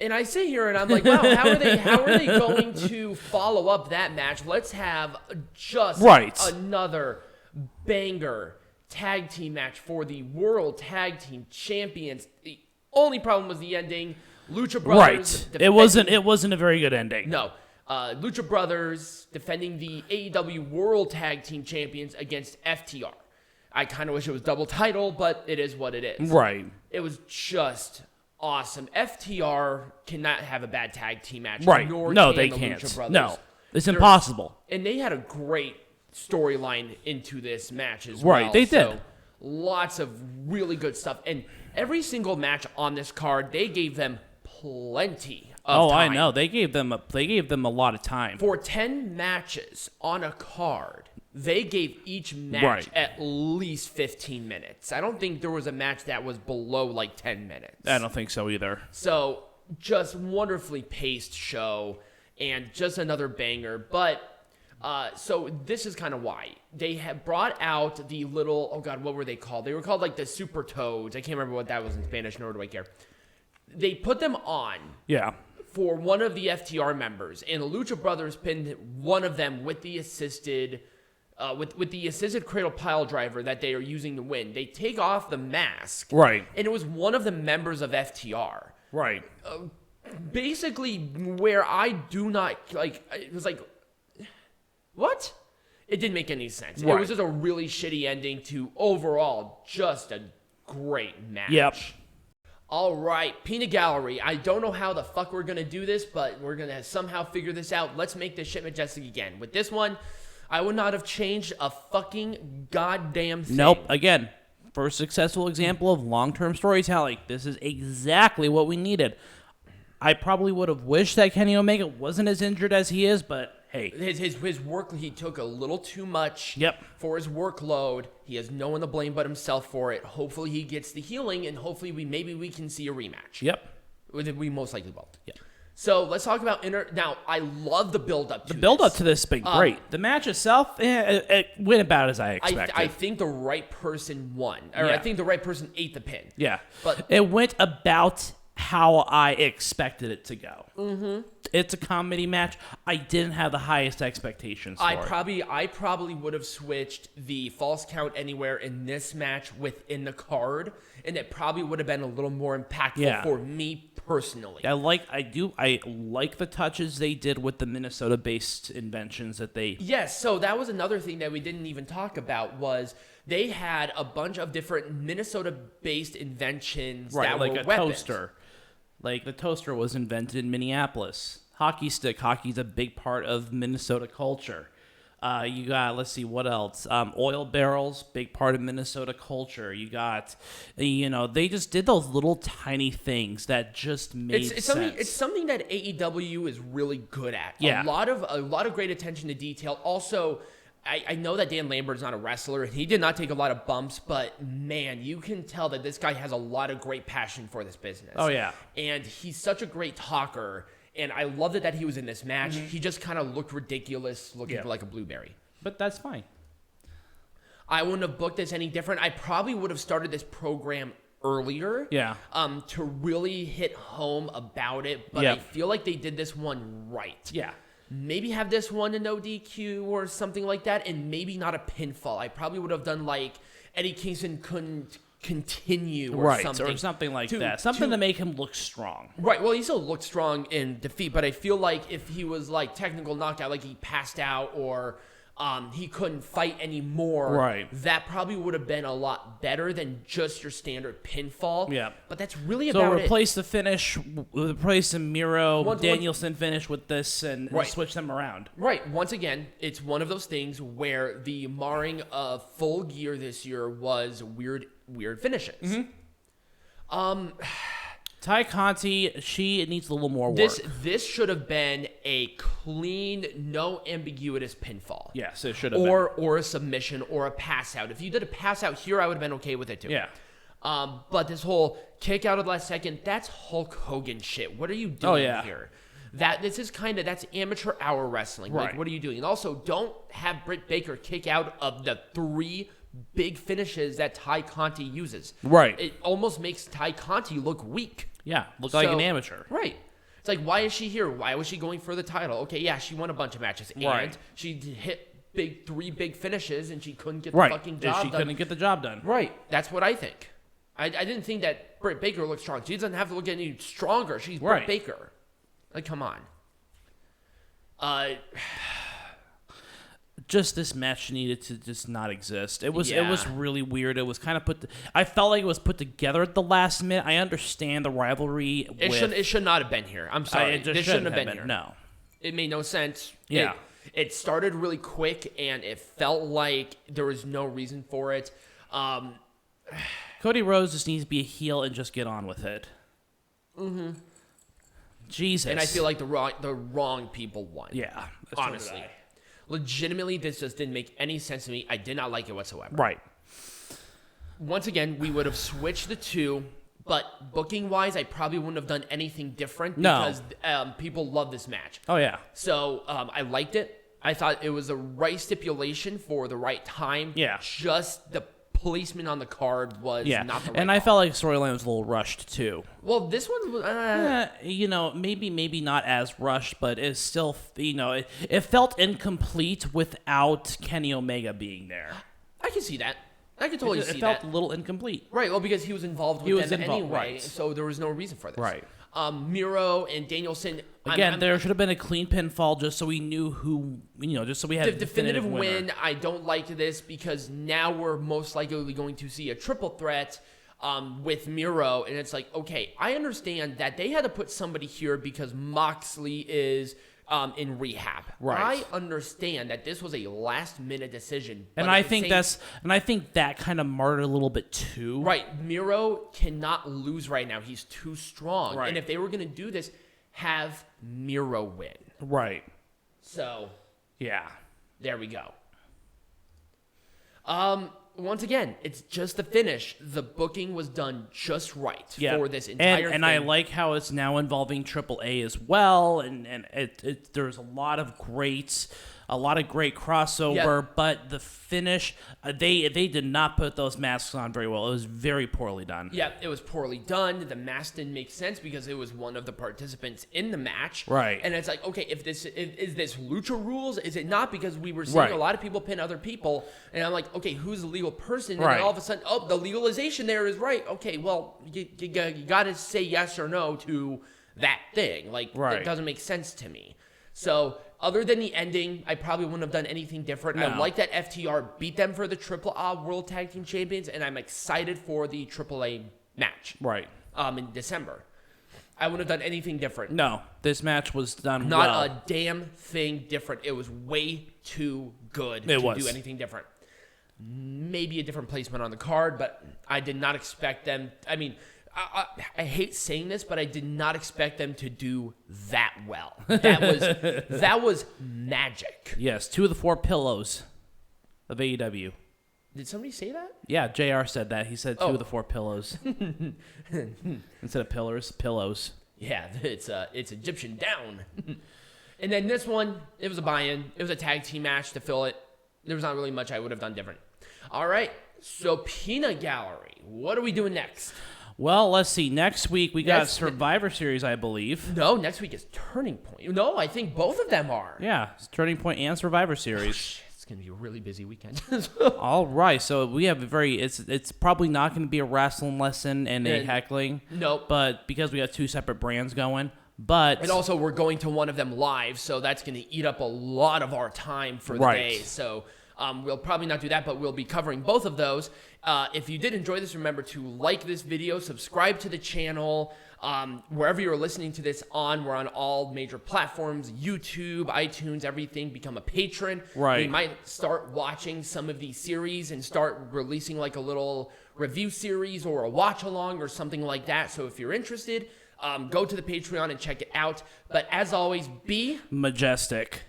And I sit here and I'm like, wow, how are they going to follow up that match? Let's have just another banger tag team match for the World Tag Team Champions. The only problem was the ending. Lucha Brothers. Right. It wasn't a very good ending. No. Lucha Brothers defending the AEW World Tag Team Champions against FTR. I kind of wish it was double title, but it is what it is. Right. It was just awesome. FTR cannot have a bad tag team match. Right. No, they can't. Lucha Brothers. No. It's impossible. And they had a great storyline into this match as well. Right, they did. So, lots of really good stuff. And every single match on this card, they gave them plenty of time. I know. They gave them a lot of time. For 10 matches on a card, they gave each match at least 15 minutes. I don't think there was a match that was below like 10 minutes. I don't think so either. So, just wonderfully paced show and just another banger. But, so this is kind of why. They have brought out the little, oh God, what were they called? They were called like the Super Toads. I can't remember what that was in Spanish, nor do I care. They put them on. Yeah. For one of the FTR members, and the Lucha Brothers pinned one of them with the assisted cradle pile driver that they are using to win. They take off the mask, right? And it was one of the members of FTR, right? Basically, where I do not like, it was like, what? It didn't make any sense. Right. It was just a really shitty ending to overall just a great match. Yep. All right, Peanut Gallery. I don't know how the fuck we're going to do this, but we're going to somehow figure this out. Let's make this shit majestic again. With this one, I would not have changed a fucking goddamn thing. Nope. Again, first successful example of long-term storytelling. This is exactly what we needed. I probably would have wished that Kenny Omega wasn't as injured as he is, but hey. His work, he took a little too much for his workload. He has no one to blame but himself for it. Hopefully he gets the healing, and hopefully we can see a rematch. Yep. We most likely will. Yep. So let's talk about Now, I love the build-up to this. The build-up to this has been great. The match itself, it went about as I expected. I think the right person won. Or I think the right person ate the pin. Yeah. But it went about how I expected it to go. Mm-hmm. It's a comedy match. I didn't have the highest expectations for it. I probably would have switched the false count anywhere in this match within the card, and it probably would have been a little more impactful for me personally. I like the touches they did with the Minnesota-based inventions that they... Yes, so that was another thing that we didn't even talk about was they had a bunch of different Minnesota-based inventions that like were a weapons. Toaster. Like the toaster was invented in Minneapolis. Hockey stick. Hockey's a big part of Minnesota culture. You got, let's see, what else? Oil barrels, big part of Minnesota culture. You got, they just did those little tiny things that just made sense. It's something that AEW is really good at. Yeah. A lot of great attention to detail. Also, I know that Dan Lambert's not a wrestler, and he did not take a lot of bumps, but man, you can tell that this guy has a lot of great passion for this business. Oh, yeah. And he's such a great talker, and I loved it that he was in this match. Mm-hmm. He just kind of looked ridiculous, looking like a blueberry. But that's fine. I wouldn't have booked this any different. I probably would have started this program earlier to really hit home about it, but I feel like they did this one right. Yeah. Maybe have this one a no DQ or something like that, and maybe not a pinfall. I probably would have done like Eddie Kingston couldn't continue or something. Or something like that. Something to make him look strong. Right. Well, he still looked strong in defeat, but I feel like if he was like technical knockout, like he passed out or he couldn't fight anymore, that probably would have been a lot better than just your standard pinfall. Yeah. But that's really about it. So replace the finish, replace the Miro, Danielson finish with this and switch them around. Right. Once again, it's one of those things where the marring of Full Gear this year was weird finishes. Mm-hmm. Ty Conti, she needs a little more work. This should have been a clean, no ambiguous pinfall. Yes, it should have been. Or a submission or a pass out. If you did a pass out here, I would have been okay with it too. Yeah. But this whole kick out of the last second, that's Hulk Hogan shit. What are you doing here? That's amateur hour wrestling. Right. Like, what are you doing? And also, don't have Britt Baker kick out of the 3 big finishes that Ty Conti uses. Right. It almost makes Ty Conti look weak. Yeah, look like an amateur. Right. It's like, why is she here? Why was she going for the title? Okay, yeah, she won a bunch of matches, and she hit three big finishes, and she couldn't get the fucking job done. She couldn't get the job done. Right. That's what I think. I didn't think that Britt Baker looked strong. She doesn't have to look any stronger. She's Britt Baker. Like, come on. Just this match needed to just not exist. It was really weird. It was kind of I felt like it was put together at the last minute. I understand the rivalry. It should not have been here. I'm sorry. This shouldn't have been here. No. It made no sense. Yeah. It started really quick, and it felt like there was no reason for it. Cody Rhodes just needs to be a heel and just get on with it. Mm-hmm. Jesus. And I feel like the wrong people won. Yeah. Honestly. Legitimately, this just didn't make any sense to me. I did not like it whatsoever. Right. Once again, we would have switched the two, but booking-wise, I probably wouldn't have done anything different because people love this match. Oh, yeah. So I liked it. I thought it was the right stipulation for the right time. Yeah. Just the placement on the card was not the right and I felt like storyline was a little rushed, too. Well, this one was... maybe not as rushed, but it's still, it felt incomplete without Kenny Omega being there. I can see that. I can totally see that. It felt a little incomplete. Right, well, because he was involved with them anyway, so there was no reason for this. Right. Miro and Danielson... Again, there should have been a clean pinfall just so we knew who, just so we had a definitive win. I don't like this because now we're most likely going to see a triple threat with Miro, and it's like, okay, I understand that they had to put somebody here because Moxley is in rehab. Right. I understand that this was a last-minute decision, and I think that kind of marred a little bit too. Right, Miro cannot lose right now. He's too strong, right. And if they were going to do this, have Miro win. Right. So, yeah, there we go. Once again, it's just the finish. The booking was done just right for this entire thing. And I like how it's now involving AAA as well, and there's a lot of great crossover, but the finish, they did not put those masks on very well. It was very poorly done. Yeah, it was poorly done. The mask didn't make sense because it was one of the participants in the match. Right. And it's like, okay, is this Lucha rules? Is it not? Because we were seeing a lot of people pin other people, and I'm like, okay, who's the legal person? And then all of a sudden, the legalization there is right. Okay, well, you got to say yes or no to that thing. Like, it doesn't make sense to me. So, other than the ending, I probably wouldn't have done anything different. No. I like that FTR beat them for the AAA World Tag Team Champions, and I'm excited for the AAA match. Right. In December. I wouldn't have done anything different. No, this match was done Not well. a damn thing different. It was way too good to do anything different. Maybe a different placement on the card, but I did not expect them. I mean, I hate saying this, but I did not expect them to do that well. That was magic. Yes, 2 of the 4 pillows of AEW. Did somebody say that? Yeah, JR said that. He said 2 of the 4 pillows. Instead of pillars, pillows. Yeah, it's Egyptian down. And then this one, it was a buy-in. It was a tag team match to fill it. There was not really much I would have done different. All right, so Peanut Gallery. What are we doing next? Well, let's see. Next week, we got Survivor Series, I believe. No, next week is Turning Point. No, I think both of them are. Yeah, it's Turning Point and Survivor Series. It's going to be a really busy weekend. All right, so we have it's probably not going to be a wrestling lesson and a heckling. Nope. But because we got 2 separate brands going. And also, we're going to one of them live, so that's going to eat up a lot of our time for the day. So we'll probably not do that, but we'll be covering both of those. If you did enjoy this, remember to like this video, subscribe to the channel. Wherever you're listening to this on, we're on all major platforms, YouTube, iTunes, everything. Become a patron. Right. We might start watching some of these series and start releasing like a little review series or a watch along or something like that. So if you're interested, go to the Patreon and check it out. But as always, be majestic.